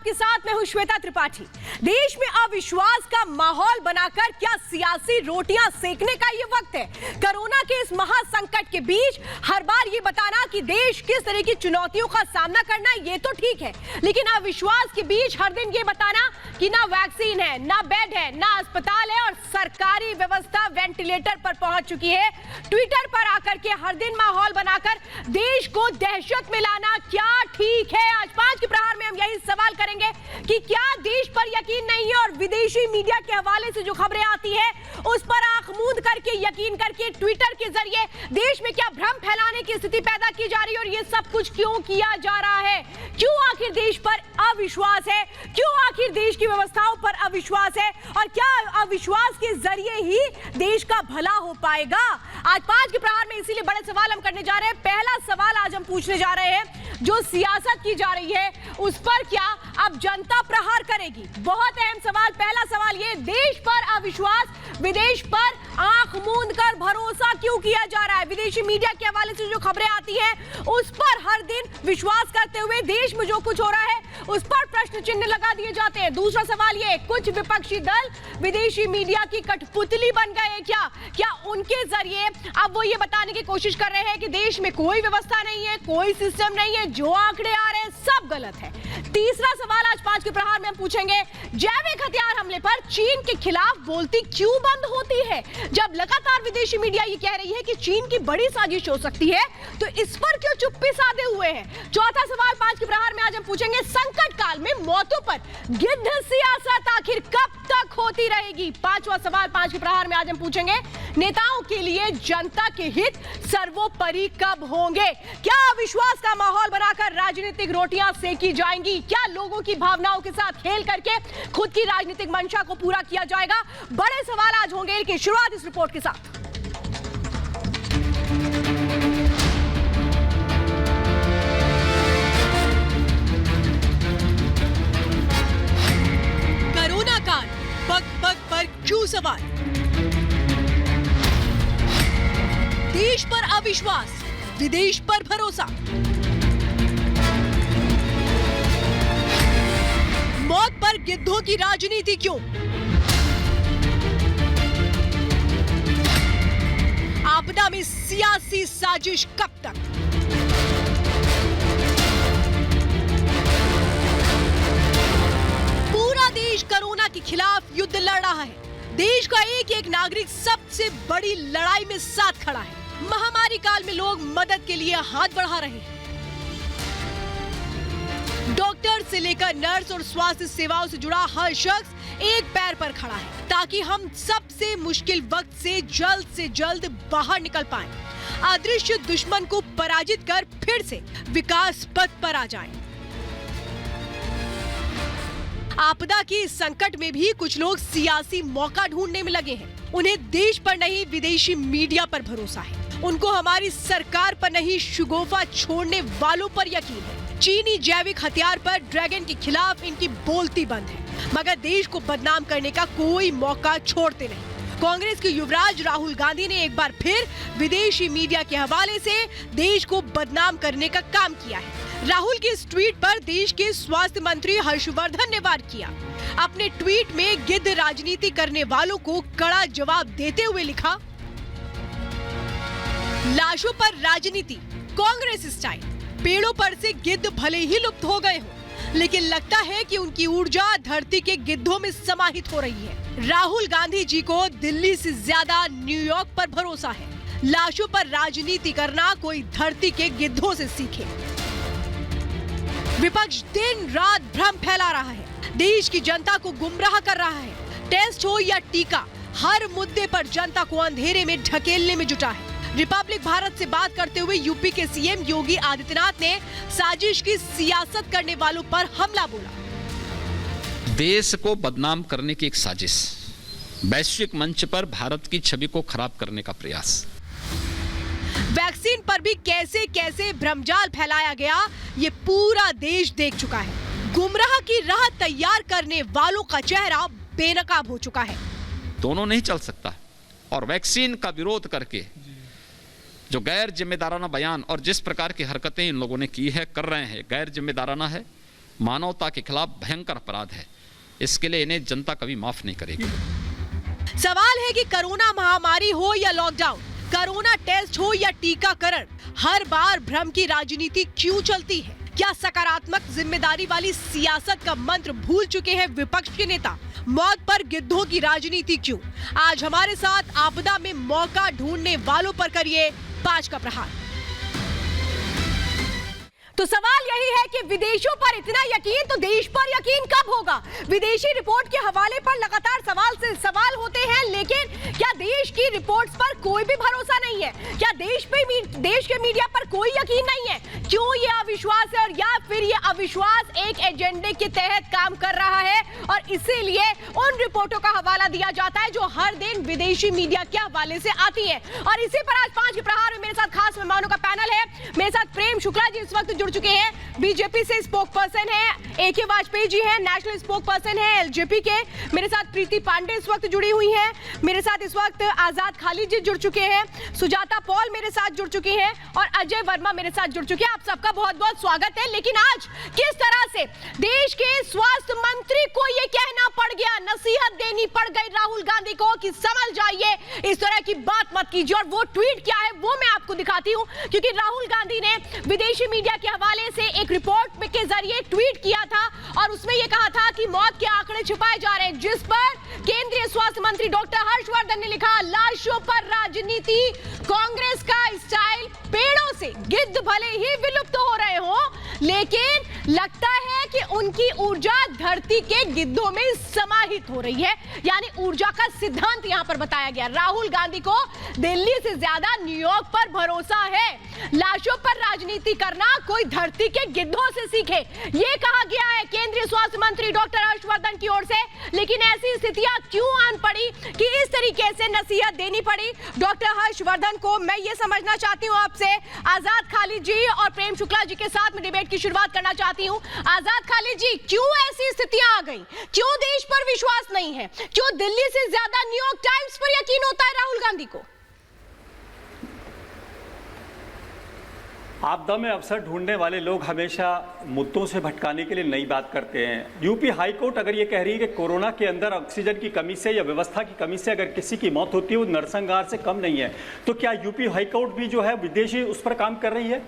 आपके साथ मैं हूं श्वेता त्रिपाठी। देश में अविश्वास का माहौल बनाकर क्या सियासी रोटियां सेकने का ये वक्त है? कोरोना के इस महासंकट के बीच हर बार ये बताना कि देश किस तरह की चुनौतियों का सामना करना ये तो ठीक है, लेकिन अविश्वास के बीच हर दिन ये बताना कि ना वैक्सीन है, ना बेड है, ना अस्पताल है और सरकारी व्यवस्था वेंटिलेटर पर पहुंच चुकी है। ट्विटर पर आकर के हर दिन माहौल बनाकर देश को दहशत में लाना क्या ठीक है? आज 5 के प्रहार में हम यही सवाल करेंगे कि क्या देश पर यकीन नहीं है और विदेशी मीडिया के हवाले से जो खबरें आती है उस पर आंख मूंद करके यकीन करके ट्विटर के जरिए देश में क्या भ्रम फैलाने की स्थिति पैदा की जा रही है और ये सब कुछ क्यों किया जा रहा है? क्यों आखिर देश पर अविश्वास है? क्यों आखिर देश की व्यवस्थाओं पर अविश्वास है? और क्या अविश्वास के जरिए ही देश का भला हो पाएगा? आज 5 के प्रहार में इसीलिए बड़े सवाल हम करने जा रहे हैं। पहला सवाल आज हम पूछने जा रहे हैं, जो सियासत की जा रही है उस पर क्या अब जनता प्रहार करेगी? बहुत अहम सवाल। पहला सवाल ये, देश पर अविश्वास, विदेश पर आंख मूंद कर भरोसा क्यों किया जा रहा है? विदेशी मीडिया के हवाले से जो खबरें आती हैं उस पर हर दिन विश्वास करते हुए देश में जो कुछ हो रहा है उस पर प्रश्न चिन्ह लगा दिए जाते हैं। दूसरा सवाल ये, कुछ विपक्षी दल विदेशी मीडिया की कठपुतली बन गए हैं क्या? क्या उनके जरिए अब वो ये बताने की कोशिश कर रहे हैं कि देश में कोई व्यवस्था नहीं है, कोई सिस्टम नहीं है, जो आंकड़े आ रहे हैं सब गलत है? तीसरा सवाल आज 5 के प्रहार में हम पूछेंगे, जैविक हथियार हमले पर चीन के खिलाफ बोलती क्यों बंद होती है? जब लगातार विदेशी मीडिया ये कह रही है कि चीन की बड़ी साजिश हो सकती है तो इस पर क्यों चुप्पी साधे हुए हैं? चौथा सवाल 5 के प्रहार में आज हम पूछेंगे, संकट काल में मौतों पर गिद्ध सियासत आखिर कब तक होती रहेगी? पांचवा सवाल 5 के प्रहार में आज हम पूछेंगे, नेताओं के लिए जनता के हित सर्वोपरि कब होंगे? क्या अविश्वास का माहौल बनाकर राजनीतिक रोटियां सेकी जाएंगी? क्या लोगों की भावनाओं के साथ खेल करके खुद की राजनीतिक मंशा को पूरा किया जाएगा? बड़े सवाल आज होंगे, लेकिन शुरुआत इस रिपोर्ट के साथ। कोरोना काल, पग पग पर क्यों सवाल? देश पर अविश्वास, विदेश पर भरोसा। मौत पर गिद्धों की राजनीति क्यों? आपदा में सियासी साजिश कब तक? पूरा देश कोरोना के खिलाफ युद्ध लड़ रहा है। देश का एक एक नागरिक सबसे बड़ी लड़ाई में साथ खड़ा है। महामारी काल में लोग मदद के लिए हाथ बढ़ा रहे हैं। डॉक्टर से लेकर नर्स और स्वास्थ्य सेवाओं से जुड़ा हर शख्स एक पैर पर खड़ा है ताकि हम सबसे मुश्किल वक्त से जल्द बाहर निकल पाएं, अदृश्य दुश्मन को पराजित कर फिर से विकास पथ पर आ जाएं। आपदा के इस संकट में भी कुछ लोग सियासी मौका ढूंढने में लगे हैं। उन्हें देश पर नहीं विदेशी मीडिया पर भरोसा है। उनको हमारी सरकार पर नहीं शगुफा छोड़ने वालों पर यकीन है। चीनी जैविक हथियार पर ड्रैगन के खिलाफ इनकी बोलती बंद है, मगर देश को बदनाम करने का कोई मौका छोड़ते नहीं। कांग्रेस के युवराज राहुल गांधी ने एक बार फिर विदेशी मीडिया के हवाले से देश को बदनाम करने का काम किया है। राहुल के इस ट्वीट पर देश के स्वास्थ्य मंत्री हर्षवर्धन ने वार किया। अपने ट्वीट में गिद्ध राजनीति करने वालों को कड़ा जवाब देते हुए लिखा, लाशों पर राजनीति, कांग्रेस स्टाइल। पेड़ों पर से गिद्ध भले ही लुप्त हो गए हो, लेकिन लगता है कि उनकी ऊर्जा धरती के गिद्धों में समाहित हो रही है। राहुल गांधी जी को दिल्ली से ज्यादा न्यूयॉर्क पर भरोसा है। लाशों पर राजनीति करना कोई धरती के गिद्धों से सीखे। विपक्ष दिन रात भ्रम फैला रहा है, देश की जनता को गुमराह कर रहा है। टेस्ट हो या टीका, हर मुद्दे पर जनता को अंधेरे में ढकेलने में जुटा है। रिपब्लिक भारत से बात करते हुए यूपी के सीएम योगी आदित्यनाथ ने साजिश की सियासत करने वालों पर हमला बोला। देश को बदनाम करने की एक साजिश, वैश्विक मंच पर भारत की छवि को खराब करने का प्रयास। वैक्सीन पर भी कैसे कैसे भ्रमजाल फैलाया गया ये पूरा देश देख चुका है। गुमराह की राह तैयार करने वालों का चेहरा बेनकाब हो चुका है। दोनों नहीं चल सकता, और वैक्सीन का विरोध करके जो गैर जिम्मेदाराना बयान और जिस प्रकार की हरकतें इन लोगों ने की है, कर रहे हैं, गैर जिम्मेदाराना है। मानवता के खिलाफ भयंकर अपराध है। इसके लिए इन्हें जनता कभी माफ नहीं करेगी। सवाल है कि कोरोना महामारी हो या लॉकडाउन, कोरोना टेस्ट हो या टीकाकरण, हर बार भ्रम की राजनीति क्यों चलती है? क्या सकारात्मक जिम्मेदारी वाली सियासत का मंत्र भूल चुके हैं विपक्ष के नेता? मौत पर गिद्धों की राजनीति क्यों? आज हमारे साथ आपदा में मौका ढूंढने वालों पर करिए 5 का प्रहार। तो सवाल यही है कि विदेशों पर इतना यकीन तो देश पर यकीन कब होगा? विदेशी रिपोर्ट के हवाले पर लगातार सवाल से सवाल होते हैं, लेकिन क्या देश की रिपोर्ट्स पर कोई भी भरोसा नहीं है? क्या देश के मीडिया पर कोई यकीन नहीं है? क्यों ये अविश्वास है? और या फिर ये अविश्वास एक एजेंडे के तहत काम कर रहा है और इसीलिए उन रिपोर्टों का हवाला दिया जाता है जो हर दिन विदेशी मीडिया के हवाले से आती है। और इसी पर आज 5 के प्रहार में मेरे साथ खास मेहमानों का पैनल है। मेरे साथ प्रेम शुक्ला जी इस वक्त जुड़ चुके हैं, बीजेपी से स्पोक पर्सन है। AK वाजपेयी जी हैं, नेशनल स्पोक पर्सन है LJP के। मेरे साथ प्रीति पांडे इस वक्त जुड़ी हुई हैं। मेरे साथ इस वक्त आजाद खालिद जी जुड़ चुके हैं, सुजाता पॉल मेरे साथ जुड़ चुके हैं और अजय वर्मा मेरे साथ जुड़ चुके हैं। आप सबका बहुत बहुत स्वागत है। लेकिन आज किस तरह से देश के स्वास्थ्य मंत्री को यह कहना पड़ गया, नसीहत देनी पड़ गई राहुल गांधी को कि समझ जाइए, इस तरह की बात मत कीजिए। और वो ट्वीट क्या है वो मैं आपको दिखाती हूं, क्योंकि राहुल गांधी ने विदेशी मीडिया के हवाले से एक रिपोर्ट के जरिए ट्वीट किया था और उसमें यह कहा था कि मौत के आंकड़े छुपाए जा रहे हैं, जिस पर केंद्रीय स्वास्थ्य मंत्री डॉक्टर हर्षवर्धन ने लिखा, लाशों पर राजनीति, कांग्रेस का स्टाइल, पेड़ों से गिद्ध भले ही विलुप्त हो रहे हो लेकिन लगता है कि उनकी ऊर्जा धरती के गिद्धों में समाहित हो रही है। यानी ऊर्जा का सिद्धांत यहां पर बताया गया। राहुल गांधी को दिल्ली से ज्यादा न्यूयॉर्क पर भरोसा है। लाशों पर राजनीति करना कोई धरती के गिद्धों से सीखे, यह कहा गया है केंद्रीय स्वास्थ्य मंत्री डॉक्टर हर्षवर्धन की ओर से। लेकिन ऐसी स्थितियां क्यों आन पड़ी कि इस तरीके से नसीहत देनी पड़ी डॉक्टर हर्षवर्धन को? मैं ये समझना चाहती हूं आपसे। आजाद खालिद जी और प्रेम शुक्ला जी के साथ में डिबेट की शुरुआत करना चाहती हूं। आजाद खालिद जी, क्यों ऐसी स्थितियां आ गई? क्यों देश पर विश्वास नहीं है? क्यों दिल्ली से ज्यादा न्यूयॉर्क टाइम्स पर यकीन होता है राहुल गांधी को? आपदा में अवसर ढूंढने वाले लोग हमेशा मुद्दों से भटकाने के लिए नई बात करते हैं। यूपी हाई कोर्ट अगर ये कह रही है कि कोरोना के अंदर ऑक्सीजन की कमी से या व्यवस्था की कमी से अगर किसी की मौत होती है वो नरसंहार से कम नहीं है, तो क्या यूपी हाई कोर्ट भी जो है विदेशी उस पर काम कर रही है?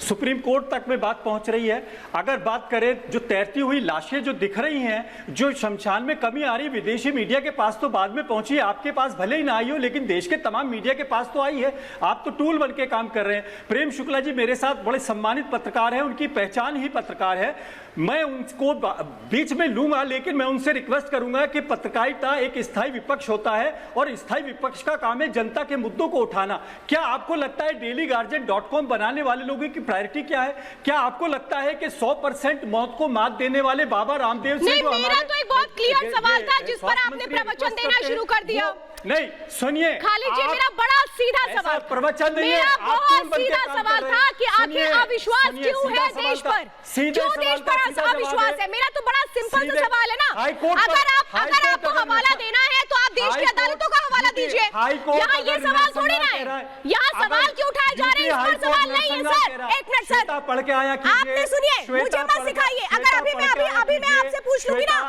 सुप्रीम कोर्ट तक में बात पहुंच रही है। अगर बात करें जो तैरती हुई लाशें जो दिख रही हैं, जो शमशान में कमी आ रही है, विदेशी मीडिया के पास तो बाद में पहुंची है, आपके पास भले ही ना आई हो लेकिन देश के तमाम मीडिया के पास तो आई है। आप तो टूल बन के काम कर रहे हैं। प्रेम शुक्ला जी मेरे बड़े सम्मानित पत्रकार हैं, उनकी पहचान ही पत्रकार है। मैं उनको बीच में लूंगा लेकिन मैं उनसे रिक्वेस्ट करूंगा कि पत्रकारिता एक स्थायी विपक्ष होता है और स्थायी विपक्ष का काम है जनता के मुद्दों को उठाना। क्या आपको लगता है dailyguardian.com बनाने वाले लोगों की प्रायोरिटी क्या है? क्या आपको लगता है कि 100% मौत को मात देने वाले बाबा रामदेव से जो मेरा तो एक बहुत क्लियर सवाल था जिस पर आपने प्रवचन देना शुरू कर दिया। नहीं सुनिए खालिद जी, मेरा बड़ा सीधा सवाल, प्रवचन नहीं है, मेरा बहुत सीधा सवाल था कि आखिर अविश्वास क्यों है देश पर? क्यों देश पर अविश्वास है? मेरा तो बड़ा सिंपल सा सवाल है ना। अगर आपको हवाला देना है तो आप देश की अदालतों का हवाला दीजिए। यहाँ ये सवाल थोड़ी ना है, यहाँ सवाल क्यों उठाए जा रहे हैं इस पर सवाल नहीं है सर। एक मिनट सर, पढ़ के आया आपने सुनिए, मुझे मत सिखाइए। अगर अभी मैं आपसे पूछ लूंगी ना,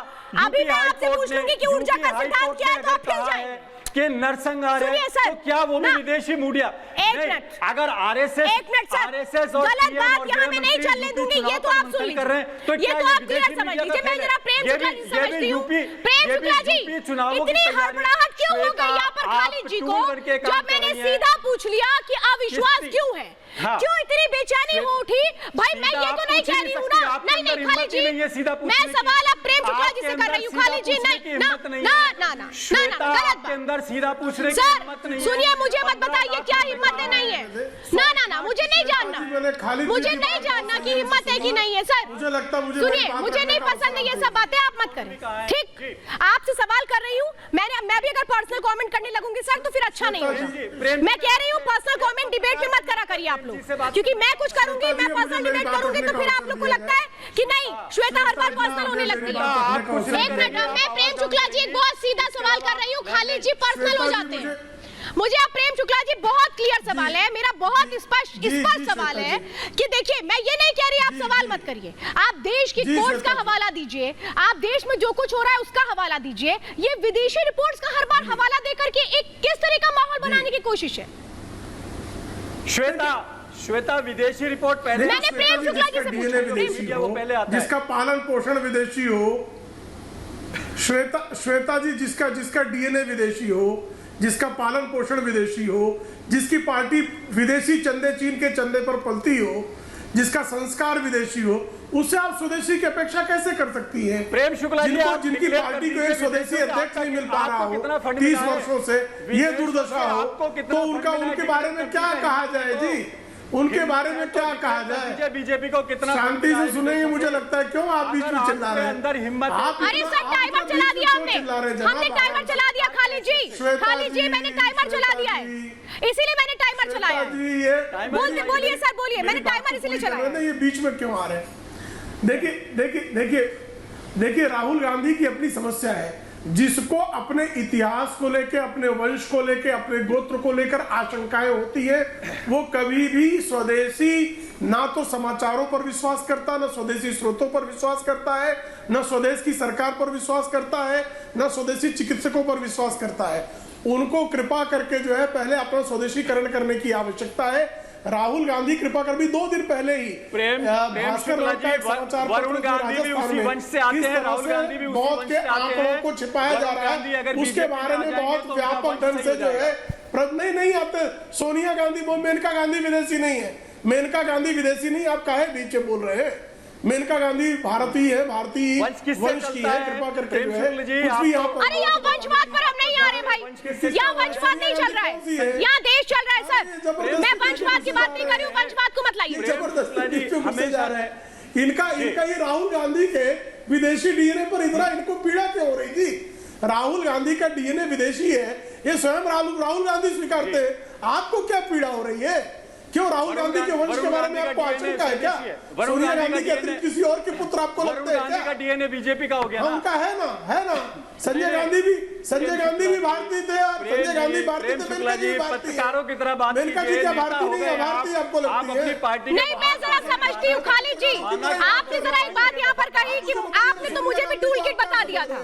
अभी मैं आपसे पूछ लूंगी कि ऊर्जा का सिद्धांत क्या है तो आप हिल जाएंगे कि नरसंहार है तो क्या वो भी विदेशी मीडिया? अगर आरएसएस और गलत बात यहाँ मैं नहीं चलने दूंगी, ये तो आप सुन लीजिए, ये तो आप क्लियर समझ लीजिए। मैं जरा प्रेम शुक्ला जी समझती हूँ। प्रेम शुक्ला जी, इतनी हड़बड़ाहट क्यों हो गई यहाँ पर खालिद जी को जब मैंने सीधा पूछ लिया कि अविश्वास क्यों है? क्यों इतनी बेचैनी हो उठी? भाई मैं ये तो नहीं कह रही हूँ ना, नहीं खालिद जी, मैं सवाल अब प्रेम शुक्ला जी से कर रही हूँ। खालिद जी नहीं, ना गलत बात। सीधा पूछ रहे सर सुनिए, मुझे मत बताइए क्या हिम्मत है नहीं है। ना मुझे नहीं जानना, मुझे नहीं जानना कि हिम्मत है कि नहीं है सर। सुनिए, मुझे नहीं पसंद है ये सब बातें, आप मत करें। ठीक, आपसे सवाल कर रही हूँ। मैं भी अगर पर्सनल कमेंट करने लगूंगी सर तो फिर अच्छा नहीं होगा। मैं कह रही हूँ पर्सनल कमेंट डिबेट में मत करा करिए आप लोग, क्योंकि मैं कुछ करूंगी, मैं पर्सनल डिबेट करूंगी तो फिर आप लोग को लगता है कि नहीं श्वेता हर बार पर्सनल होने लगती है। एक मिनट, मैं प्रेम शुक्ला जी एक बहुत सीधा सवाल कर रही हूँ, खालिद जी पर्सनल हो जाते हैं। मुझे आप प्रेम शुक्ला जी बहुत क्लियर सवाल है, मेरा बहुत स्पष्ट सवाल है कि देखिए मैं ये नहीं कह रही आप सवाल मत करिए, आप देश की कोर्ट्स का हवाला दीजिए, आप देश में जो कुछ हो रहा है उसका हवाला दीजिए। ये विदेशी रिपोर्ट्स का हर बार हवाला देकर के एक किस तरह का माहौल बनाने की कोशिश है? श्वेता विदेशी रिपोर्ट पहले मैंने प्रेम शुक्ला जी से पूछा, वो पहले आता है। जिसका पालन पोषण विदेशी हो, श्वेता जी जिसका डीएनए विदेशी हो, जिसका पालन पोषण विदेशी हो, जिसकी पार्टी विदेशी चंदे चीन के चंदे पर पलती हो, जिसका संस्कार विदेशी हो, उससे आप स्वदेशी की अपेक्षा कैसे कर सकती हैं? प्रेम शुक्ला जी जिनकी पार्टी को एक स्वदेशी अध्यक्ष नहीं मिल पा रहा हो 30 वर्षों से, ये दुर्दशा हो, तो उनके बारे में क्या कहा जाए जी? उनके बारे में क्या कहा जाए? बीजेपी को कितना शांति से सुनेंगे, मुझे लगता है। क्यों आप बीच में चिल्ला रहे हैं? अंदर हिम्मत। अरे सर टाइमर चला दिया हमने टाइमर चला दिया खाली जी मैंने टाइमर चला दिया है, इसीलिए मैंने टाइमर चलाया है। बोलिए सर बोलिए, मैंने टाइमर इसीलिए चलाया है। ये बीच में क्यों आ रहे हैं? देखिए राहुल गांधी की अपनी समस्या है, जिसको अपने इतिहास को लेकर, अपने वंश को लेकर, अपने गोत्र को लेकर आशंकाएं होती है, वो कभी भी स्वदेशी ना तो समाचारों पर विश्वास करता, ना स्वदेशी स्रोतों पर विश्वास करता है, ना स्वदेश की सरकार पर विश्वास करता है, ना स्वदेशी चिकित्सकों पर विश्वास करता है। उनको कृपा करके जो है पहले अपना स्वदेशीकरण करने की आवश्यकता है। राहुल गांधी कृपा कर भी 2 दिन पहले ही भास्कर वरुण गांधी भी उसी वंश से आते हैं, राहुल गांधी भी मौत के आंकड़ों को छिपाया जा रहा है, उसके बारे में बहुत व्यापक ढंग से जो है नहीं आते। सोनिया गांधी मेनका गांधी विदेशी नहीं है, मेनका गांधी विदेशी नहीं, आप काहे बीच में बोल रहे हैं? मेनका गांधी भारतीय है, भारतीय वंश की है, कृपा करके जो है अरे यहाँ वंशवाद पर हम नहीं आ रहे भाई, यहाँ वंशवाद नहीं चल रहा है, यहाँ देश चल रहा है सर। मैं वंशवाद की बात नहीं कर रही हूँ, वंशवाद को मत लाइए। जबरदस्ती घुसे जा रहा है। इनका ये राहुल गांधी के विदेशी डीएनए पर इतना इनको पीड़ा क्यों हो रही थी? राहुल गांधी का डीएनए विदेशी है, ये स्वयं राहुल गांधी स्वीकारते हैं। आपको क्या पीड़ा हो रही है? क्यों राहुल गांधी के वंश के बारे में आपको आशंका है क्या? सोनिया गांधी के अतिरिक्त किसी और के पुत्र आपको लगते हैं क्या? डीएनए बीजेपी का हो गया, उनका है ना। संजय गांधी भी भारतीय थे, और संजय गांधी भारतीय थे, मेनका जी पत्रकारों की तरह बात मेनका जी क्या भारतीय नहीं है? भारतीय आपको लगती है? पार्टी नहीं, मैं जरा समझती हूँ खालिद जी, आपने जरा एक बात यहाँ पर कही कि आपने तो मुझे भी टूल किट बता दिया था,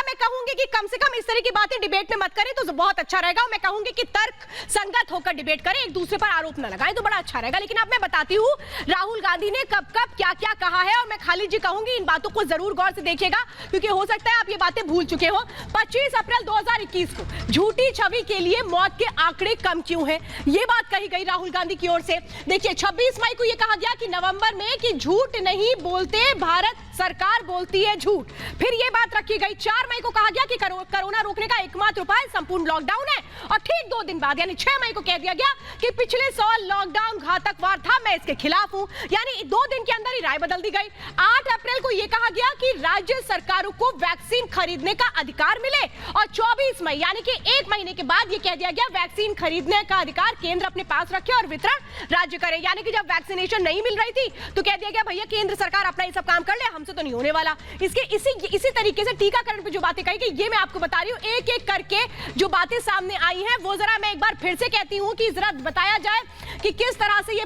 मैं कहूंगी कि कम से कम इस तरह की बातें डिबेट में मत करें तो बहुत अच्छा रहेगा। मैं कहूंगी कि तर्क संगत होकर डिबेट करें, एक दूसरे पर आरोप न लगाएं तो बड़ा अच्छा रहेगा। लेकिन अब मैं बताती हूँ राहुल गांधी ने कब क्या कहा है, और मैं खालिद जी कहूंगी इन बातों को जरूर गौर से देखिएगा, क्योंकि हो सकता है आप ये बातें भूल चुके हो। 25 अप्रैल 2021 को झूठी छवि के लिए मौत के आंकड़े कम क्यों हैं, ये बात कही गई राहुल गांधी की ओर से। देखिए 26 मई को ये कहा गया कि नवंबर में कि झूठ नहीं बोलते, भारत सरकार बोलती है झूठ। फिर ये बात रखी गई 4 मई को कहा गया कि कोरोना रोकने का एकमात्र उपाय संपूर्ण लॉकडाउन है, और ठीक 2 दिन बाद यानी 6 मई को कह दिया गया कि पिछले साल लॉकडाउन घातक वार था, मैं इसके खिलाफ हूं। यानी 2 दिन के अंदर ही राय बदल दी गई। 8 अप्रैल को यह कहा गया कि राज्य सरकारों को वैक्सीन खरीदने का अधिकार मिले, और 24 मई यानी कि 1 महीने के बाद यह कह दिया गया वैक्सीन खरीदने का अधिकार केंद्र अपने पास रखे और वितरण राज्य करे। यानी कि जब वैक्सीनेशन नहीं मिल रही थी तो कह दिया गया भैया केंद्र सरकार अपना ये सब काम कर ले, हमसे तो नहीं होने वाला। इसी तरीके से टीकाकरण पे जो बातें कही गई ये मैं आपको बता रही हूँ, एक एक करके जो बातें सामने आई हैं वो जरा मैं एक बार फिर से कहती हूँ कि जरा बताया जाए कि किस तरह से ये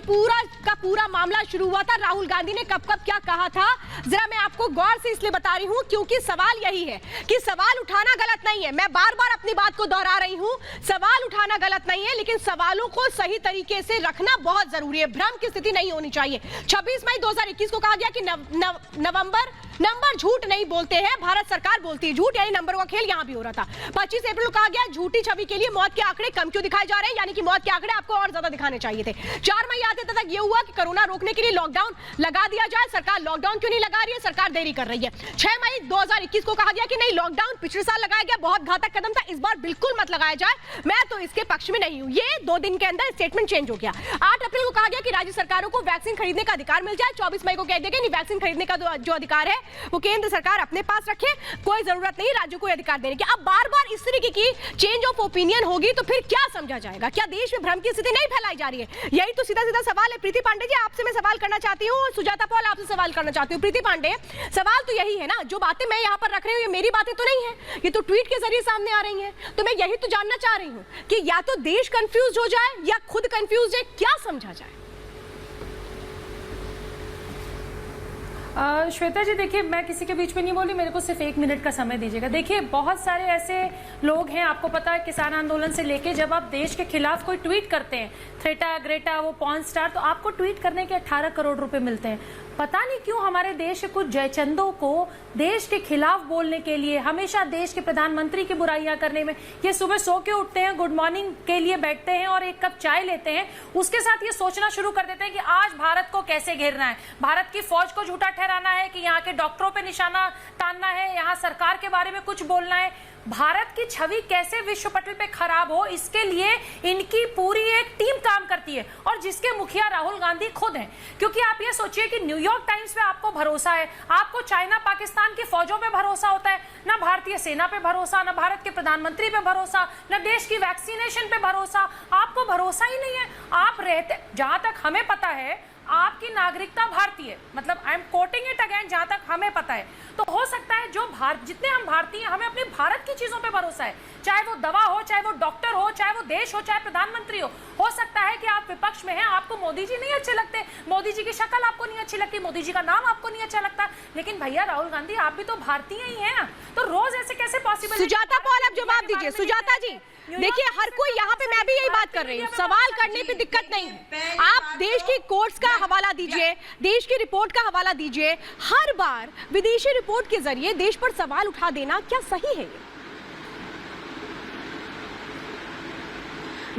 पूरा मामला शुरू हुआ था, राहुल गांधी ने कब क्या कहा था। जरा मैं आपको गौर से इसलिए बता रही हूँ क्योंकि सवाल यही है कि सवाल उठाना गलत नहीं है, मैं बार बार अपनी बात को दोहरा रही हूँ, सवाल उठाना गलत नहीं है, लेकिन सवालों को सही तरीके से रखना बहुत जरूरी है, भ्रम की स्थिति नहीं होनी चाहिए। 26 मई 2021 को कहा गया कि नंबर झूठ नहीं बोलते हैं, भारत सरकार बोलती है झूठ, यानी नंबर का खेल यहां भी हो रहा था। 25 अप्रैल को कहा गया झूठी छवि के लिए मौत के आंकड़े कम क्यों दिखाए जा रहे हैं, यानी कि मौत के आंकड़े आपको और ज्यादा दिखाने चाहिए थे। 4 मई आते तक ये हुआ कि कोरोना रोकने के लिए लॉकडाउन लगा दिया जाए, सरकार लॉकडाउन क्यों नहीं लगा रही है, सरकार देरी कर रही है। 6 मई 2021 को कहा गया कि नहीं लॉकडाउन पिछले साल लगाया गया, बहुत घातक कदम था, इस बार बिल्कुल मत लगाया जाए, मैं तो इसके पक्ष में नहीं हूं। ये 2 दिन के अंदर स्टेटमेंट चेंज हो गया। 8 अप्रैल को कहा गया कि राज्य सरकारों को वैक्सीन खरीदने का अधिकार मिल जाए। 24 मई को कह दिया कि वैक्सीन खरीदने का जो अधिकार है वो केंद्र सरकार अपने पास रखे, कोई जरूरत नहीं राज्यों को अधिकार देने की। अब बार बार इस तरीके की चेंज ऑफ ओपिनियन होगी तो फिर क्या समझा जाएगा? क्या देश में भ्रम की स्थिति नहीं फैलाई जा रही है? यही तो सीधा सीधा सवाल है। प्रीति पांडे जी, आपसे मैं सवाल करना चाहती हूँ, सुजाता पॉल आपसे सवाल करना चाहती हूँ। प्रीति पांडे, सवाल तो यही है ना, जो बातें मैं यहाँ पर रख रही हूँ ये मेरी बातें तो नहीं है, ये तो ट्वीट के जरिए सामने आ रही हैं। तो मैं यही तो जानना चाह रही हूँ कि या तो देश कंफ्यूज हो जाए या खुद कंफ्यूज है, क्या समझा जाए? श्वेता जी देखिए, मैं किसी के बीच में नहीं बोली, मेरे को सिर्फ 1 मिनट का समय दीजिएगा। देखिए बहुत सारे ऐसे लोग हैं, आपको पता है किसान आंदोलन से लेके जब आप देश के खिलाफ कोई ट्वीट करते हैं, थ्रेटा ग्रेटा वो पॉर्न स्टार, तो आपको ट्वीट करने के 18 करोड़ रुपए मिलते हैं। पता नहीं क्यों हमारे देश के कुछ जयचंदों को देश के खिलाफ बोलने के लिए, हमेशा देश के प्रधानमंत्री की बुराइयां करने में, ये सुबह सो के उठते हैं, गुड मॉर्निंग के लिए बैठते हैं और 1 कप चाय लेते हैं, उसके साथ ये सोचना शुरू कर देते हैं कि आज भारत को कैसे घेरना है, भारत की फौज को झूठा ठहराना है, कि यहाँ के डॉक्टरों पे निशाना तानना है, यहाँ सरकार के बारे में कुछ बोलना है। भारत की छवि कैसे विश्व पटल पे खराब हो, इसके लिए इनकी पूरी एक टीम काम करती है, और जिसके मुखिया राहुल गांधी खुद हैं। क्योंकि आप ये सोचिए कि न्यूयॉर्क टाइम्स पे आपको भरोसा है, आपको चाइना पाकिस्तान की फौजों पे भरोसा होता है, ना भारतीय सेना पे भरोसा, ना भारत के प्रधानमंत्री पे भरोसा, ना देश की वैक्सीनेशन पे भरोसा, आपको भरोसा ही नहीं है। आप रहते, जहां तक हमें पता है आपकी नागरिकता भारतीय, मतलब I am quoting it again, जहां तक हमें पता है, तो हो सकता है जो जितने हम भारतीय, हमें अपने भारत की चीजों पे भरोसा है, चाहे वो दवा हो, चाहे वो डॉक्टर हो, चाहे वो देश हो, चाहे प्रधानमंत्री हो सकता है कि आप विपक्ष में हैं, आपको मोदी जी नहीं अच्छे लगते, मोदी जी की शक्ल आपको नहीं अच्छी लगती, मोदी जी का नाम आपको नहीं अच्छा लगता, लेकिन भैया राहुल गांधी आप भी तो भारतीय ही हैं, तो रोज ऐसे कैसे पॉसिबल? सुजाता पॉल आप जवाब दीजिए। सुजाता जी देखिए, हर कोई यहाँ पे, मैं भी यही बात कर रही हूँ, सवाल करने पे दिक्कत नहीं है, आप देश की कोर्ट्स का हवाला दीजिए, देश की रिपोर्ट का हवाला दीजिए। हर बार विदेशी रिपोर्ट के जरिए देश पर सवाल उठा देना क्या सही है?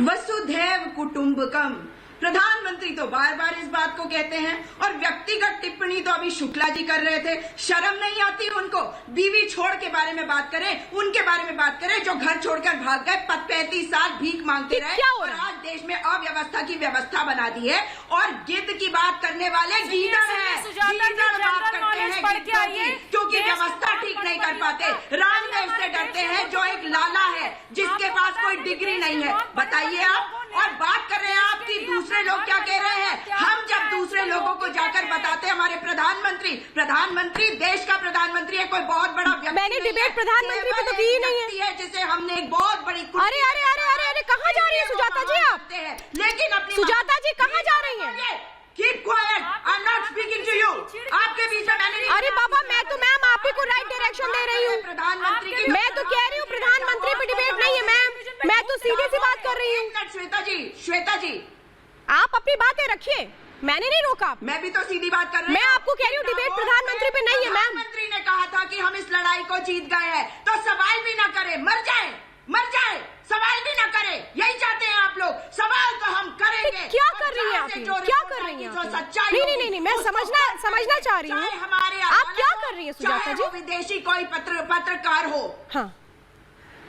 वसुधैव कुटुंबकम, प्रधानमंत्री तो बार बार इस बात को कहते हैं, और व्यक्तिगत टिप्पणी तो अभी शुक्ला जी कर रहे थे। शर्म नहीं आती उनको? बीवी छोड़ के बारे में बात करें, उनके बारे में बात करें जो घर छोड़कर भाग गए, 35 साल भीख मांगते रहे, और आज देश में अव्यवस्था की व्यवस्था बना दी है, और गिद्ध की बात करने वाले गीदड़ हैं, गीदड़ बात करते हैं गिद्धों की, क्योंकि व्यवस्था ठीक नहीं कर पाते। रामदेव से डरते हैं जो एक लाला है, जिसके पास कोई डिग्री नहीं है। बताइए आप, और बात कर रहे हैं आप कि दूसरे लोग क्या कह रहे हैं। हम जब दूसरे लोगों को जाकर बताते हैं, हमारे प्रधानमंत्री देश का प्रधानमंत्री है, कोई बहुत बड़ा व्यक्ति, मैंने डिबेट प्रधानमंत्री पे तो की ही नहीं है, जिसे हमने एक बहुत बड़ी, अरे अरे अरे अरे अरे कहाँ जा रही है सुजाता जी आप? लेकिन अपनी सुजाता जी कहाँ जा रही हैं? Keep quiet. I'm not speaking to you. आपके बीच में मैंने नहीं, अरे बाबा, मैं तो मैम आप ही को राइट डायरेक्शन दे रही हूँ। प्रधानमंत्री की, मैं तो कह रही हूँ प्रधानमंत्री पे डिबेट नहीं है मैम, मैं तो सीधी सी बात कर रही हूँ। श्वेता जी आप अपनी बातें रखिए, मैंने नहीं रोका। मैं भी तो सीधी बात कर रही हूँ। मैं आपको कह रही हूँ डिबेट प्रधानमंत्री पे नहीं है मैम। प्रधानमंत्री ने कहा था कि हम इस लड़ाई को जीत गए हैं, तो सवाल भी ना करें, मर जाए, सवाल भी ना करें, यही चाहते हैं आप लोग। सवाल तो हम करेंगे। क्या कर रही हैं आप? क्या कर रही हैं आप? नहीं, मैं समझना चाह रही हूँ, आप क्या कर रही हैं सुजाता जी? विदेशी कोई पत्रकार हो। हाँ,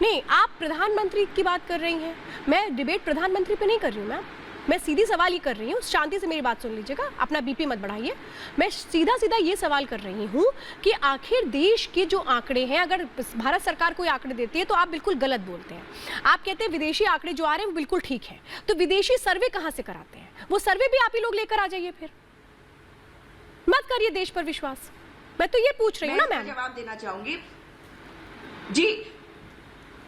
नहीं, आप प्रधानमंत्री की बात कर रही हैं, मैं डिबेट प्रधानमंत्री पे नहीं कर रही हूँ मैम, मैं सीधी सवाल ही कर रही हूँ। शांति से मेरी बात सुन लीजिएगा, अपना बीपी मत बढ़ाइए। मैं सीधा ये सवाल कर रही हूँ कि आखिर देश के जो आंकड़े हैं, अगर भारत सरकार कोई आंकड़े देती है तो आप बिल्कुल गलत बोलते हैं। आप कहते हैं विदेशी आंकड़े जो आ रहे हैं वो बिल्कुल ठीक है, तो विदेशी सर्वे कहाँ से कराते हैं? वो सर्वे भी आप ही लोग लेकर आ जाइए, फिर मत करिए देश पर विश्वास। मैं तो ये पूछ रही हूँ ना मैम। जवाब देना चाहूंगी जी,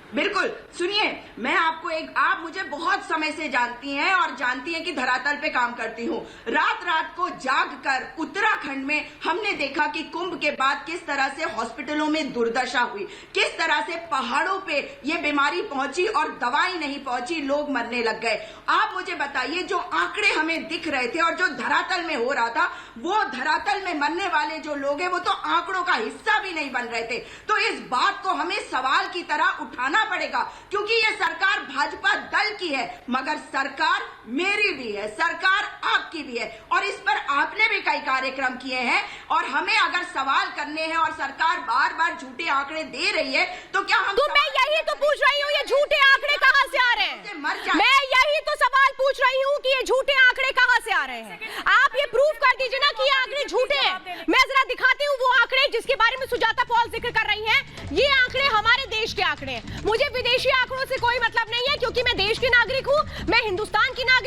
बिल्कुल। सुनिए, मैं आपको आप मुझे बहुत समय से जानती हैं और जानती हैं कि धरातल पे काम करती हूँ। रात को जागकर उत्तराखंड में हमने देखा कि कुंभ के बाद किस तरह से हॉस्पिटलों में दुर्दशा हुई, किस तरह से पहाड़ों पे ये बीमारी पहुंची और दवाई नहीं पहुंची, लोग मरने लग गए। आप मुझे बताइए, जो आंकड़े हमें दिख रहे थे और जो धरातल में हो रहा था, वो धरातल में मरने वाले जो लोग हैं वो तो आंकड़ों का हिस्सा भी नहीं बन रहे थे। तो इस बात को हमें सवाल की तरह उठाना पड़ेगा, क्योंकि ये सरकार भाजपा दल की है, मगर सरकार मेरी भी है, सरकार आपकी भी है, और इस पर आपने भी कई कार्यक्रम किए हैं। और हमें अगर सवाल करने हैं और सरकार बार बार झूठे आंकड़े दे रही है, तो क्या हम, तो मैं यही तो पूछ रही हूँ, ये झूठे आंकड़े कहाँ से आ रहे हैं? मैं यही तो सवाल पूछ रही हूँ कि ये झूठे आंकड़े कहाँ से आ रहे हैं। आप ये प्रूफ कर दीजिए ना कि ये आंकड़े झूठे हैं। मैं जरा दिखाती हूँ वो आंकड़े जिस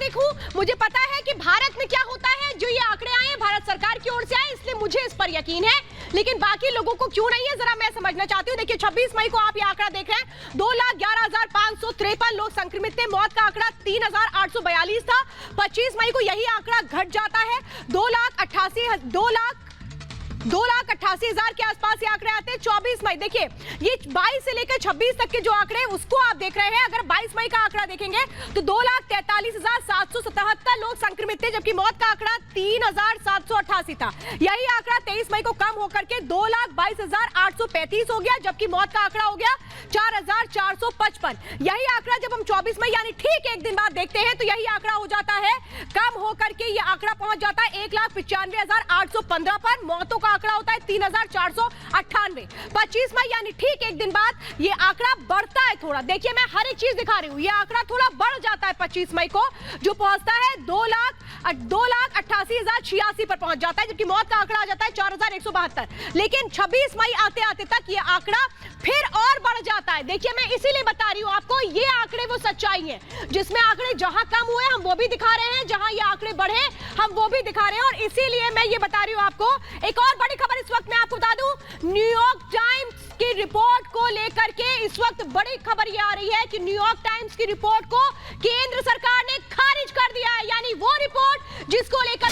नागरिक हूं, मुझे पता है कि भारत में क्या होता है। जो ये आंकड़े आए हैं भारत सरकार की ओर से आए, इसलिए मुझे इस पर यकीन है, लेकिन बाकी लोगों को क्यों नहीं है, जरा मैं समझना चाहती हूँ। देखिए 26 मई को आप ये आंकड़ा देख रहे हैं, 2,11,553 लोग संक्रमित थे, मौत का आंकड़ा 3,842 था। 25 मई को यही आंकड़ा घट जाता है, 2,88,000 के आसपास ये आंकड़े आते हैं। 24 मई देखिए, ये 22 से लेकर 26 तक के जो आंकड़े उसको आप देख रहे हैं। अगर 22 मई का आंकड़ा देखेंगे तो 2,43,777 लोग संक्रमित थे, जबकि मौत का आंकड़ा 3,788 था। यही आंकड़ा 23 मई को कम होकर के 2,22,835 हो गया, जबकि मौत का आंकड़ा हो गया 4,455। यही आंकड़ा जब हम 24 मई यानी ठीक एक दिन बाद देखते हैं तो यही आंकड़ा हो जाता है कम होकर के, ये आंकड़ा पहुंच जाता है 1,95,815 पर। मौतों का आंकड़ा होता है 3,498। 25 मई यानी ठीक एक दिन बाद ये आंकड़ा बढ़ता है थोड़ा। देखिए मैं हर एक चीज दिखा रही हूं, ये आंकड़ा थोड़ा बढ़ जाता है 25 मई को, जो पहुंचता है 2,88,086 पर पहुंच जाता है, जबकि मौत का आंकड़ा आ जाता है 4,172। लेकिन 26 मई आते आते तक ये आंकड़ा फिर और बढ़ जाता है। देखिए मैं इसीलिए बता रही हूं आपको, ये आंकड़े वो सच्चाई है जिसमें आंकड़े जहां कम हुए हम वो भी दिखा रहे हैं, जहां ये आंकड़े बढ़े हम वो भी दिखा रहे हैं। और इसीलिए मैं ये बता रही हूं आपको, एक और बड़ी खबर इस वक्त मैं आपको बता दूं, न्यूयॉर्क टाइम्स की रिपोर्ट को लेकर के इस वक्त बड़ी खबर ये आ रही है कि न्यूयॉर्क टाइम्स की रिपोर्ट को केंद्र सरकार ने खारिज कर दिया है। यानी वो रिपोर्ट जिसको लेकर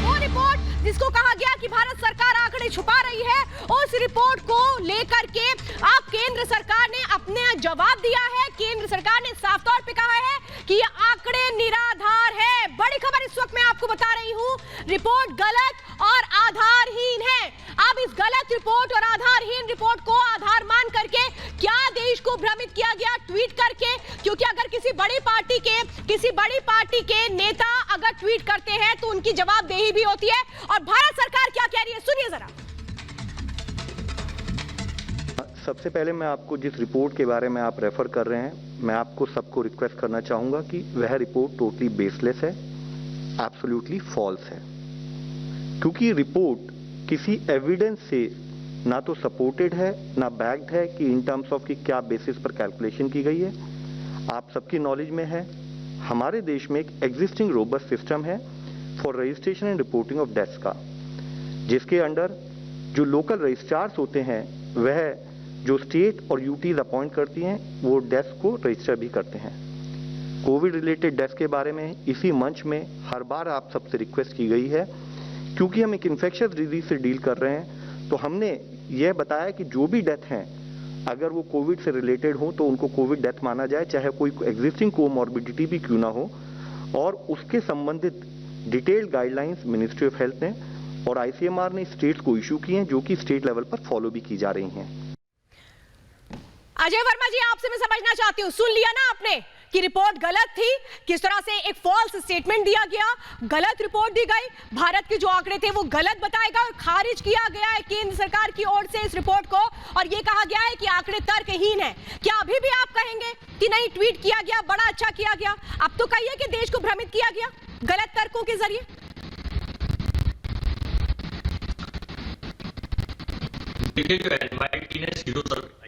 वो रिपोर्ट जिसको कहा गया कि भारत सरकार आंकड़े छुपा रही है, उस रिपोर्ट को लेकर के अब केंद्र सरकार ने अपने जवाब दिया है। केंद्र सरकार ने साफ तौर पे कहा है कि ये आंकड़े निराधार है। बड़ी खबर इस वक्त मैं आपको बता रही हूं, रिपोर्ट गलत और आधारहीन है। अब इस गलत रिपोर्ट और आधारहीन रिपोर्ट को आधार मान करके क्या देश को भ्रमित किया गया ट्वीट करके? क्योंकि अगर किसी बड़ी पार्टी के नेता अगर ट्वीट करते हैं तो उनकी जवाबदेही भी होती है। और भारत सरकार क्या कह रही है, सुनिए जरा। सबसे पहले मैं आपको जिस रिपोर्ट के बारे में आप रेफर कर रहे हैं, मैं आपको सबको रिक्वेस्ट करना चाहूंगा कि वह रिपोर्ट टोटली बेसलेस है, एब्सोल्युटली फॉल्स है, क्योंकि रिपोर्ट किसी एविडेंस से ना तो सपोर्टेड है ना बैक्ड है कि इन टर्म्स ऑफ कि क्या बेसिस पर कैलकुलेशन की गई है। आप सबकी नॉलेज में है, हमारे देश में एक एग्जिस्टिंग रोबस्ट सिस्टम है for registration and reporting of deaths का, जिसके अंडर जो लोकल रजिस्ट्रार्स होते हैं वह जो स्टेट और यूटीज अपॉइंट करती हैं वो डेथ्स को रजिस्टर भी करते हैं। कोविड रिलेटेड डेथ्स के बारे में इसी मंच में हर बार आप सबसे रिक्वेस्ट की गई है, क्योंकि हम एक इन्फेक्शियस डिजीज से डील कर रहे हैं, तो हमने यह बताया कि जो भी डेथ हैं अगर वो कोविड से रिलेटेड हो तो उनको कोविड डेथ माना जाए, चाहे कोई एग्जिस्टिंग कोमॉर्बिडिटी भी क्यों ना हो। और उसके संबंधित detailed guidelines ministry of health ने और आईसीएमआर ने स्टेट्स को इशू की हैं, जो कि स्टेट लेवल पर फॉलो भी की जा रही हैं। अजय वर्मा जी, आपसे मैं समझना चाहती हूं, सुन लिया ना आपने कि रिपोर्ट गलत थी, किस तरह से एक फॉल्स स्टेटमेंट दिया गया, गलत रिपोर्ट दी गई, भारत के जो आंकड़े थे वो गलत बताए गए और खारिज किया गया है केंद्र सरकार की ओर से इस रिपोर्ट को, और ये कहा गया है कि आंकड़े तर्कहीन है। क्या अभी भी आप कहेंगे कि नहीं ट्वीट किया गया, बड़ा अच्छा किया गया? अब तो कहिए कि देश को भ्रमित किया गया गलत तर्कों के जरिए।